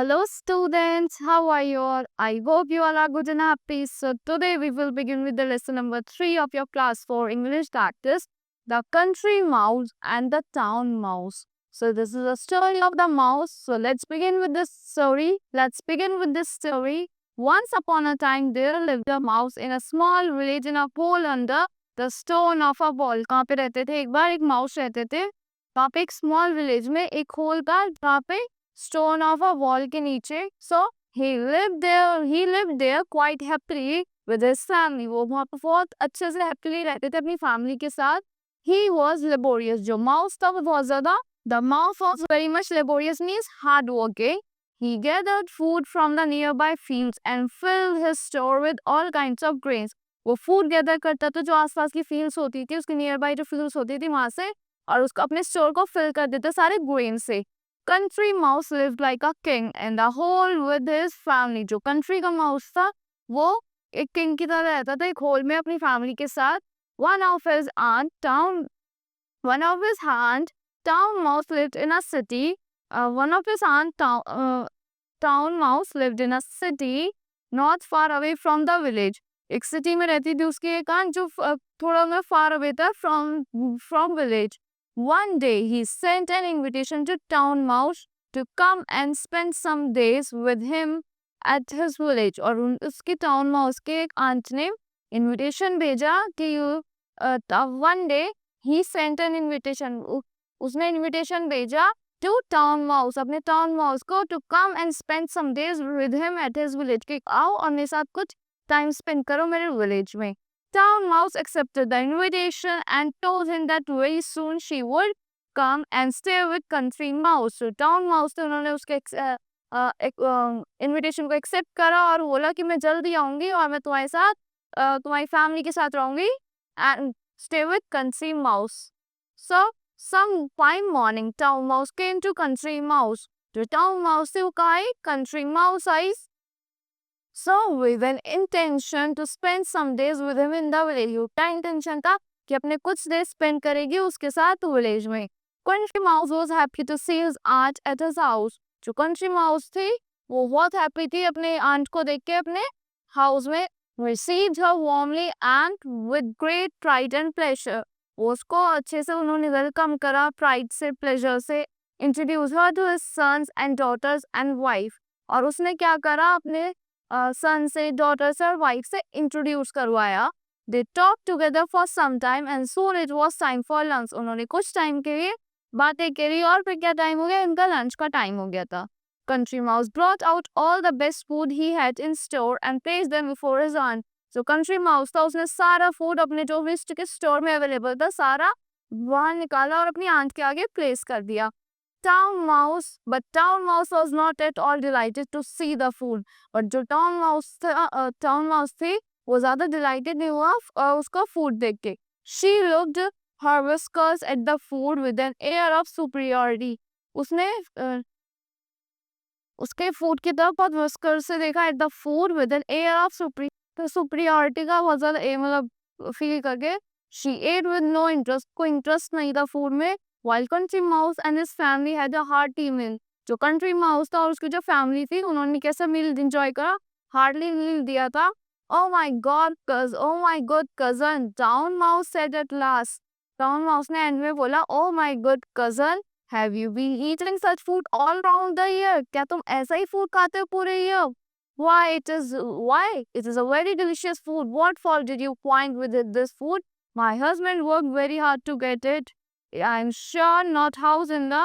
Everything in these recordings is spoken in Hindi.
Hello students, how are you all? I hope you all are good and happy. So today we will begin with the lesson number 3 of your class 4 English, that is the country mouse and the town mouse. So this is a story of the mouse. So let's begin with this story. Once upon a time there lived a mouse in a small village in a hole under the stone of a wall. कहाँ पे रहते थे? एक बार एक माउस रहते थे वहाँ पे एक स्मॉल विलेज में एक होल था जहाँ पे स्टोन ऑफ अ वॉल के नीचे. सो he lived there quite happily with his family. वो वहाँ पे बहुत अच्छे से हैप्पीली रहते थे अपनी फैमिली के साथ. He was laborious. जो माउस था वो बहुत ज्यादा, the mouse was very much laborious means hard working. He gathered food from the nearby fields and filled his store with all kinds of grains. वो फूड गैदर करता था जो आसपास की फील्ड्स होती थी, उसके नियरबाई जो फील्ड्स होती थी वहां से, और उसको अपने स्टोर को फिल कर देता सारे ग्रेन से. Country mouse lived like a king and the hole with his family. जो कंट्री का माउस था वो एक किंग की तरह रहता था एक होल में अपनी फैमिली के साथ. One of his aunt town mouse lived in a city. One of his aunt town mouse lived in a city not far away from the village. एक सिटी में रहती थी उसकी एक आंट जो थोड़ा मैं फार अवे था from village. One day he sent an invitation to town mouse to come and spend some days with him at his village. और उसकी town mouse के एक आंट ने invitation भेजा कि one day he sent an invitation. उसने invitation भेजा to town mouse, अपने town mouse को, to come and spend some days with him at his village. कि आओ और मेरे साथ कुछ time spend करो मेरे village में. Town mouse accepted the invitation and told him that very soon she would come and stay with country mouse. So town mouse ने उन्होंने उसके invitation को accept करा और बोला कि मैं जल्दी आऊंगी और मैं तुम्हारे साथ तुम्हारी family के साथ रहूंगी and stay with country mouse. So some fine morning town mouse came to country mouse. तो town mouse से वो कहा country mouse I. So with an intention to spend some days with him in the village. उसका intention था कि अपने कुछ days spend करेगी उसके साथ village में. Country mouse was happy to see his aunt at his house. जो country mouse थी वो बहुत happy थी अपने aunt को देख के अपने house में. Received her warmly and with great pride and pleasure. उसको अच्छे से उन्होंने welcome करा pride से pleasure से. Introduced her to his sons and daughters and wife. और उसने क्या करा अपने सन से, डॉटर से और वाइफ से इंट्रोड्यूस करवाया. They talk together for some time and soon it was time for lunch. उन्होंने कुछ टाइम के लिए बातें करी और फिर क्या टाइम हो गया, इनका लंच का टाइम हो गया था. Country mouse brought out all the best food he had in store and placed them before his aunt. जो कंट्री माउस था उसने सारा फूड अपने जो लिस्ट के स्टोर में अवेलेबल था सारा वहां निकाला और अपनी आंट के आगे प्लेस कर दिया. Town mouse was not at all delighted to see the food. But जो town mouse थी वो ज्यादा delighted नहीं हुआ उसका food देख के. She looked her whiskers at the food with an air of superiority. उसने उसके food की तरफ बहुत whisker से देखा at the food with an air of superiority का बहुत ज्यादा मतलब feel करके. She ate with no interest. कोई interest नहीं था food में. While country mouse and his family had a hearty meal. जो country mouse था और उसकी जो family थी उन्होंने कैसा meal enjoy करा, hardly meal दिया था. Oh my good cousin, town mouse said at last. Town mouse ने end में बोला, oh my good cousin, have you been eating such food all round the year? क्या तुम ऐसा ही food खाते हो पूरे year? Why it is a very delicious food. What fault did you find with this food? My husband worked very hard to get it. I'm sure not house in the.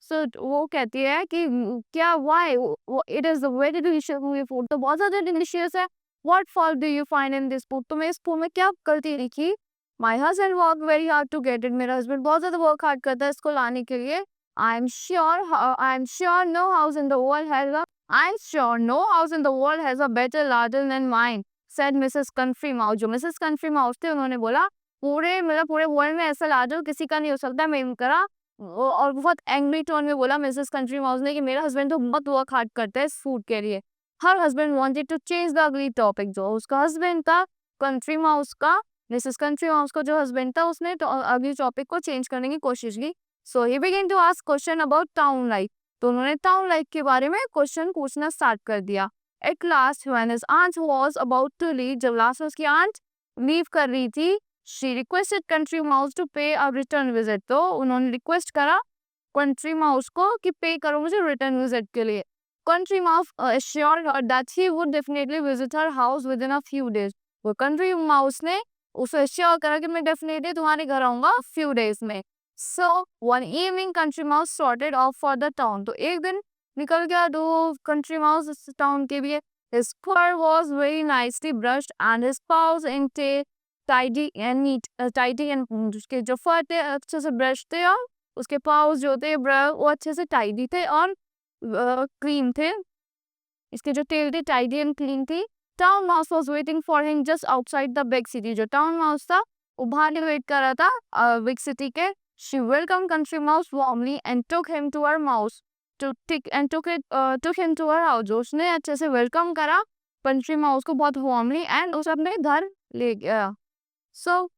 So वो कहती है कि क्या why it is a very delicious food. तो बहुत ज़्यादा delicious है. What fault do you find in this food? तुम्हें इस food में क्या गलती दिखी? My husband worked very hard to get it. मेरा husband बहुत ज़्यादा work hard करता है इसको लाने के लिए. I'm sure no house in the world has a better larder than mine, said Mrs. Country Mouse. जो Mrs. Country Mouse थे उन्होंने बोला पूरे वर्ल्ड में ऐसा लाडर किसी का नहीं हो सकता. मैं करा और बहुत एंग्री टोन में बोला मिसेस कंट्री माउस ने कि मेरा हस्बैंड तो बहुत वर्क हार्ड करता है इस फूड के लिए. Her husband wanted to change the ugly topic. जो उसका हस्बैंड था कंट्री माउस का, मिसेस कंट्री माउस का जो हस्बैंड था उसने अगली टॉपिक को चेंज करने की कोशिश की. So he began to ask question about town life. तो उन्होंने टाउन लाइफ के बारे में क्वेश्चन पूछना स्टार्ट कर दिया. At last, when his aunt was about to leave, जब लास्ट में उसकी आंट लीव कर रही थी, she requested country mouse to pay a return visit. तो उन्होंने रिक्वेस्ट करा कंट्री माउस को कि पे करो मुझे रिटर्न विजिट के लिए. Country mouse assured her that he would definitely visit her house within a few days. वो कंट्री माउस ने उसे एश्योर करा कि मैं डेफिनेटली तुम्हारे घर आऊंगा फ्यू डेज में. So one evening country mouse started off for the town. तो एक दिन निकल गया दो कंट्री माउस टाउन के लिए. His fur was very nicely brushed and his paws and tail tidy and neat. Tidy and उसके जो फर थे अच्छे से ब्रश थे और उसके पाउस जो थे वो अच्छे से टाइडी थे और क्लीन थे. इसके जो टेल थी टाइडी एंड क्लीन थी. Town mouse was waiting for him just outside the big city. जो टाउन माउस था वो बाहर वेट कर रहा था बिग सिटी के. She welcome country mouse warmly and took him to her mouse took him to her house. जो उसने अच्छे से वेलकम करा कंट्री माउस को बहुत वार्मली एंड उसे अपने घर ले गया. सो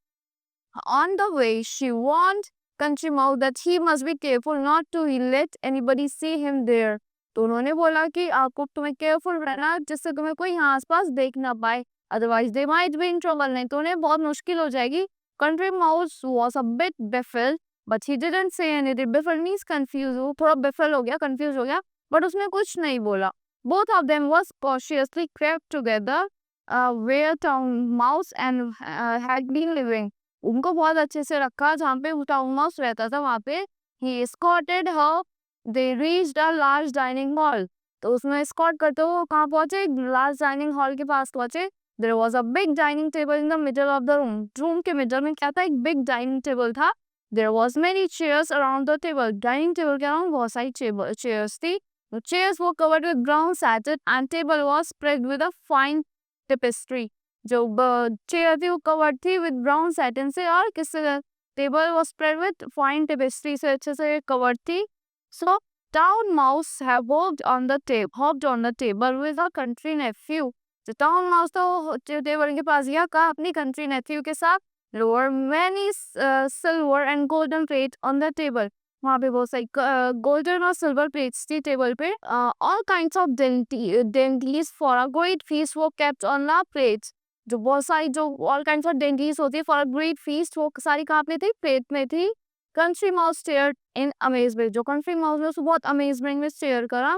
on the way, she warned Country Mouse that he must be careful not to let anybody see him there. तो उन्होंने बोला कि आपको तुम्हें केयरफुल रहना जिससे तुम्हें कोई यहाँ आसपास देख ना पाए. Otherwise they might be in trouble. नहीं तो उन्हें बहुत मुश्किल हो जाएगी. Country mouse was a bit baffled but he didn't say anything. Baffled means confused. वो थोड़ा बेफिल हो गया, कंफ्यूज हो गया, बट उसने कुछ नहीं बोला. Both of them was cautiously crept together where Town Mouse and had been living. उनको बहुत अच्छे से रखा जहाँ पे टाउन माउस रहता था वहाँ पे. ही escorted her. They reached a large dining hall. तो उसमें escort करते हुए वो कहाँ पहुंचे? लार्ज डाइनिंग हॉल के पास पहुंचे. There was a big dining table in the middle of the room. Room के मिडल में क्या था? एक बिग डाइनिंग टेबल था. There was many chairs around the table. Dining table के अराउंड बहुत सारी चेयर्स थी. The chairs were covered with brown satin and table was spread with a fine tapestry. जो चेयर थी वो कवर्ड थी विद ब्राउन सैटिन से और किससे? Table was spread with fine tapestry से अच्छे से कवर्ड थी. So town mouse have hopped on the table with her country nephew. जो टाउन माउस था वो टेबल के पास गया कहा अपनी कंट्री नेफ्यू के साथ. There were many silver and golden plates on the table. वहाँ पे बहुत सारी गोल्डन और सिल्वर प्लेट्स थी टेबल पे. All kinds of dainties for a great feast were kept on the plates. जो बहुत सारी जो ऑल काइंड्स ऑफ डेंटीज होती है फॉर अ ग्रेट फीस्ट वो सारी कहाँ पे थी? प्लेट में थी. Country mouse stared in amazement. जो कंट्री माउस ने उसको बहुत अमेजमेंट में स्टेयर करा.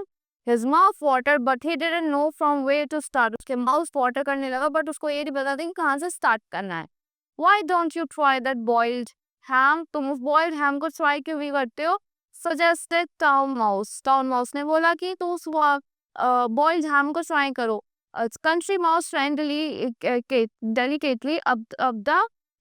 His mouth water but he didn't know from where to start. उसके माउथ वाटर करने लगा बट उसको ये नहीं पता था कि कहाँ से स्टार्ट करना है. Why don't you try that boiled ham. तुम उस बॉइल्ड हैम को ट्राई क्यों नहीं करते हो? Suggested town mouse. Town mouse ने बोला कि तुम उस बॉइल्ड हैम को ट्राई करो. Country mouse friendly delicately up the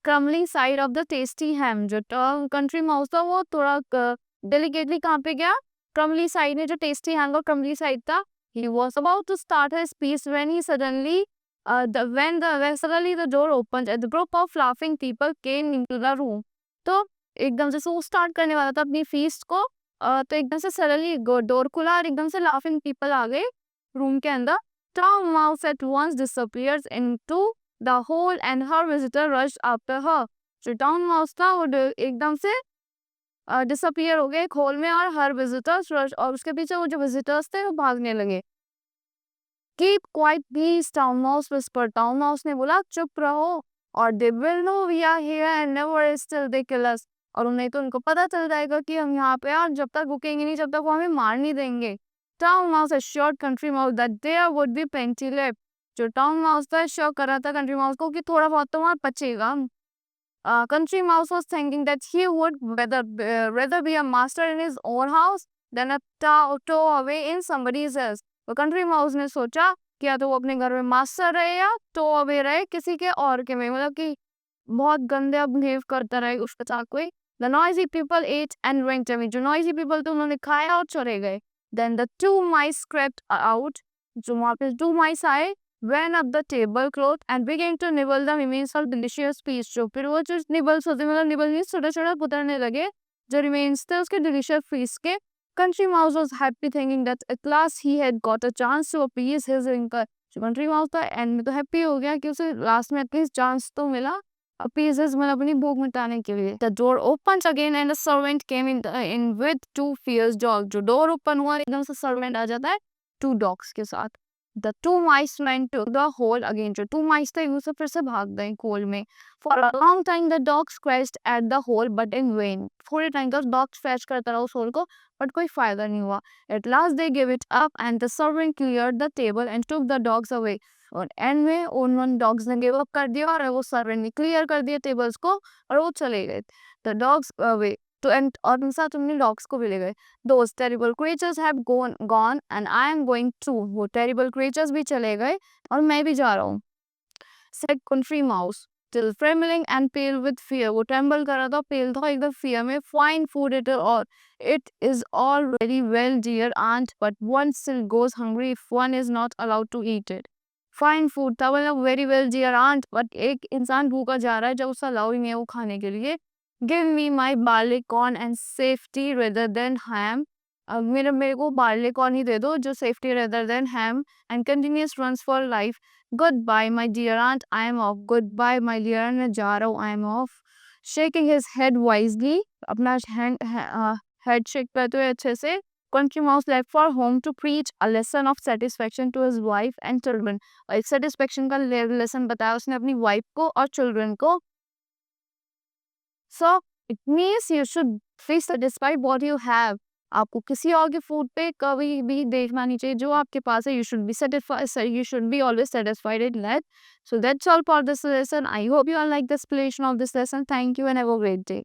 crumbling side of the tasty ham. जो country mouse था वो थोड़ा delicately कहाँ पे गया? crumbly side में जो tasty ham का crumbly side था. He was about to start his piece when he suddenly suddenly the door opened and the group of laughing people came into the room. तो एकदम से वो स्टार्ट करने वाला था अपनी फीस्ट को. तो एकदम से सडनली डोर खुला और एकदम से लाफिंग पीपल आ गए रूम के अंदर. Town Mouse at once disappears into the hole and her visitor rushed after her. जो टाउन माउस था वो एकदम से डिसअपियर हो गए होल में और हर विजिटर्स रश और उसके पीछे वो जो विजिटर्स थे वो भागने लगे. Keep quiet please town mouse whisper. Town mouse ने बोला चुप रहो और they will know we are here and never still they kill us. और उन्हें तो उनको पता चल जाएगा कि हम यहाँ पे और जब तक रुकेंगे नहीं जब तक वो हमें मार नहीं देंगे. Town Mouse assured Country Mouse that there would be plenty left. जो टाउन माउस था श्योर कर रहा था कंट्री माउस को कि थोड़ा बहुत तो वहाँ बचेगा. Country Mouse was thinking that he would rather be a master in his own house than a tow away in somebody else. तो कंट्री माउस ने सोचा कि या तो वो अपने घर में मास्टर रहे या टो अवे रहे किसी के और के में, मतलब कि बहुत गंदे बिहेव करता रहे उसके साथ कोई. The noisy people ate and went away. जो noisy people तो उन्होंने खाया और चले गए. Then the two mice crept out. जो वहाँ पे two mice आए, ran up the tablecloth and began to nibble the remains of delicious feast. जो फिर वो जो nibbles होते मतलब nibble नहीं छोटा-छोटा पुतरने लगे जो remains थे उसके delicious feast के. Country Mouse was happy thinking that at last he had got a chance to appease his hunger. जो Country Mouse था एंड में तो हैप्पी हो गया कि उसे लास्ट में एटलीस्ट चांस तो मिला appeases मतलब अपनी भूख मिटाने के लिए. The door opens again and a servant came in with two fierce dogs. जो door open हुआ एकदम से servant आ जाता है two dogs के साथ. The two mice went to the hole again. जो two mice थे वो सब फिर से भाग गए hole में. For a long time the dog scratched at the hole but in vain. थोड़े टाइम तक dog scratch करता रहा उस hole को but कोई फायदा नहीं हुआ. At last they gave it up and the servant cleared the table and took the dogs away. और एंड में उन डॉग्स ने गिव अप कर दिया और वो सर्वेंट ने क्लियर कर दिया टेबल्स को और वो चले गए. द डॉग्स वे तो एंड और उन साथ उन्हें डॉग्स को भी ले गए. Those terrible creatures have gone and I am going too. वो टेरिबल क्रिएचर्स भी चले गए और मैं भी जा रहा हूँ. Said country mouse till trembling and pale with fear. वो ट्रेम्बल कर रहा था, पेल था एकदम फियर में. फाइन फूड इट और it is all very well dear aunt but one still goes hungry if one is not allowed to eat it. Fine food था मतलब very well dear aunt but एक इंसान भूखा जा रहा है जब उसका अलाउ ही नहीं है वो खाने के लिए. Give me my barley corn and safety rather than ham. अब मेरे को बार्ली कॉर्न ही दे दो जो safety rather than ham and continuous runs for life. Goodbye my dear aunt I am off. Goodbye my dear aunt मैं जा रहा हूँ I am off. Shaking his head wisely अपना हेड शेक करते हुए अच्छे से. Country Mouse left for home to preach a lesson of satisfaction to his wife and children. और एक satisfaction का lesson बताया उसने अपनी wife को और children को. So it means you should be satisfied what you have. आपको किसी और के फूड पे कभी भी देखना नहीं चाहिए. जो आपके पास है you should be satisfied. You should be always satisfied in that. So that's all for this lesson. I hope you all like the explanation of this lesson. Thank you and have a great day.